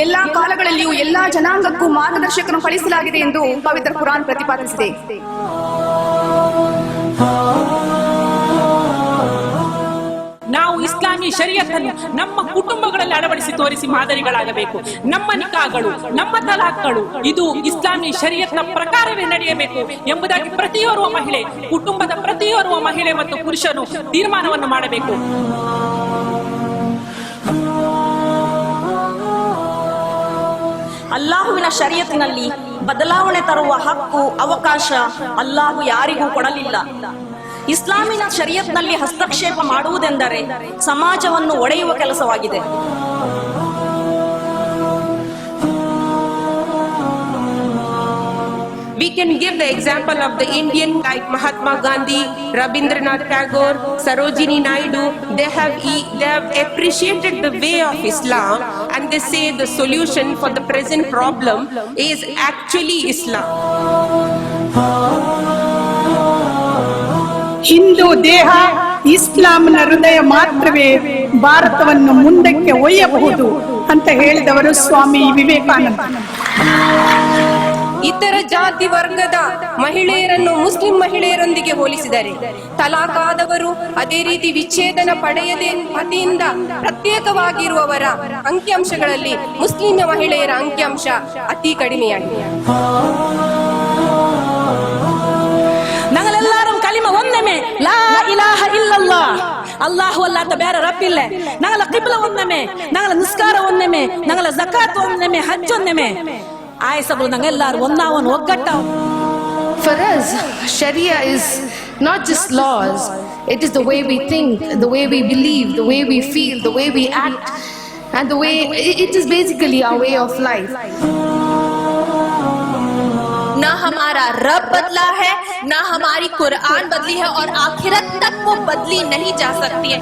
ಎಲ್ಲಾ ಕಾಲಗಳಲ್ಲಿಯೂ ಎಲ್ಲಾ ಜನಾಂಗಕ್ಕೂ ಮಾರ್ಗದರ್ಶಕರನ್ನು ಕಳಿಸಲಾಗಿದೆ ಎಂದು ಪವಿತ್ರ ಕುರಾನ್ ಪ್ರತಿಪಾದಿಸಿದೆ. ನಾವು ಇಸ್ಲಾಮಿ ಶರಿಯತ್ತನ್ನು ನಮ್ಮ ಕುಟುಂಬಗಳಲ್ಲಿ ಅಳವಡಿಸಿ ತೋರಿಸಿ ಮಾದರಿಗಳಾಗಬೇಕು. ನಮ್ಮ ನಿಕಾಗಳು, ನಮ್ಮ ತಲಾಕ್ಗಳು ಇದು ಇಸ್ಲಾಮಿ ಶರಿಯತ್ನ ಪ್ರಕಾರವೇ ನಡೆಯಬೇಕು ಎಂಬುದಾಗಿ ಪ್ರತಿಯೋರ್ವ ಮಹಿಳೆ, ಕುಟುಂಬದ ಪ್ರತಿಯೋರ್ವ ಮಹಿಳೆ ಮತ್ತು ಪುರುಷನು ತೀರ್ಮಾನವನ್ನು ಮಾಡಬೇಕು. ಅಲ್ಲಾಹುವಿನ ಶರಿಯತ್ತಿನಲ್ಲಿ ಬದಲಾವಣೆ ತರುವ ಹಕ್ಕು, ಅವಕಾಶ ಅಲ್ಲಾಹು ಯಾರಿಗೂ ಕೊಡಲಿಲ್ಲ. ಇಸ್ಲಾಮಿನ ಶರಿಯತ್ನಲ್ಲಿ ಹಸ್ತಕ್ಷೇಪ ಮಾಡುವುದೆಂದರೆ ಸಮಾಜವನ್ನು ಒಡೆಯುವ ಕೆಲಸವಾಗಿದೆ. We can give the example of the Indian like Mahatma Gandhi, Rabindranath Tagore, Sarojini Naidu. They have appreciated the way of Islam, and they say the solution for the present problem is actually Islam. Hindu ದೇಹ, ಇಸ್ಲಾಂನ ಹೃದಯ ಮಾತ್ರವೇ ಭಾರತವನ್ನು ಮುಂದಕ್ಕೆ ಒಯ್ಯಬಹುದು ಅಂತ ಹೇಳಿದವರು ಸ್ವಾಮಿ ವಿವೇಕಾನಂದ. ಇತರ ಜಾತಿ ವರ್ಗದ ಮಹಿಳೆಯರನ್ನು ಮುಸ್ಲಿಂ ಮಹಿಳೆಯರೊಂದಿಗೆ ಹೋಲಿಸಿದರೆ ತಲಾಖಾದವರು, ಅದೇ ರೀತಿ ವಿಚ್ಛೇದನ ಪಡೆಯದೆ ಪತಿಯಿಂದ ಪ್ರತ್ಯೇಕವಾಗಿರುವವರ ಅಂಕಿಅಂಶಗಳಲ್ಲಿ ಮುಸ್ಲಿಂ ಮಹಿಳೆಯರ ಅಂಕಿಅಂಶ ಅತಿ ಕಡಿಮೆಯಾಗಿದೆ. ഞങ്ങളെല്ലാരും കലിമ ഒന്നമേ ലാ ഇലാഹ ഇല്ലല്ലാഹ് അല്ലാഹു അല്ലാത്ത ಬೇರೆ ರಬ್ಬಿಲ್ಲ. ഞങ്ങള ഖിബ്ല ഒന്നമേ, ഞങ്ങള നിസ്കാര ഒന്നമേ, ഞങ്ങള സകാത്ത് ഒന്നമേ, ഹജ്ജ് ഒന്നമേ. ಆಯಸಬು ഞങ്ങളെല്ലാരും ഒന്നാവൻ ಒಗ್ಗಟ್ಟಾವ. For us, Sharia is not just laws, it is the way we think, the way we believe, the way we feel, the way we act, and the way it is basically our way of life. ना हमारा रब बदला है, ना हमारी कुरान बदली है, और आखिरत तक वो बदली नहीं जा सकती है.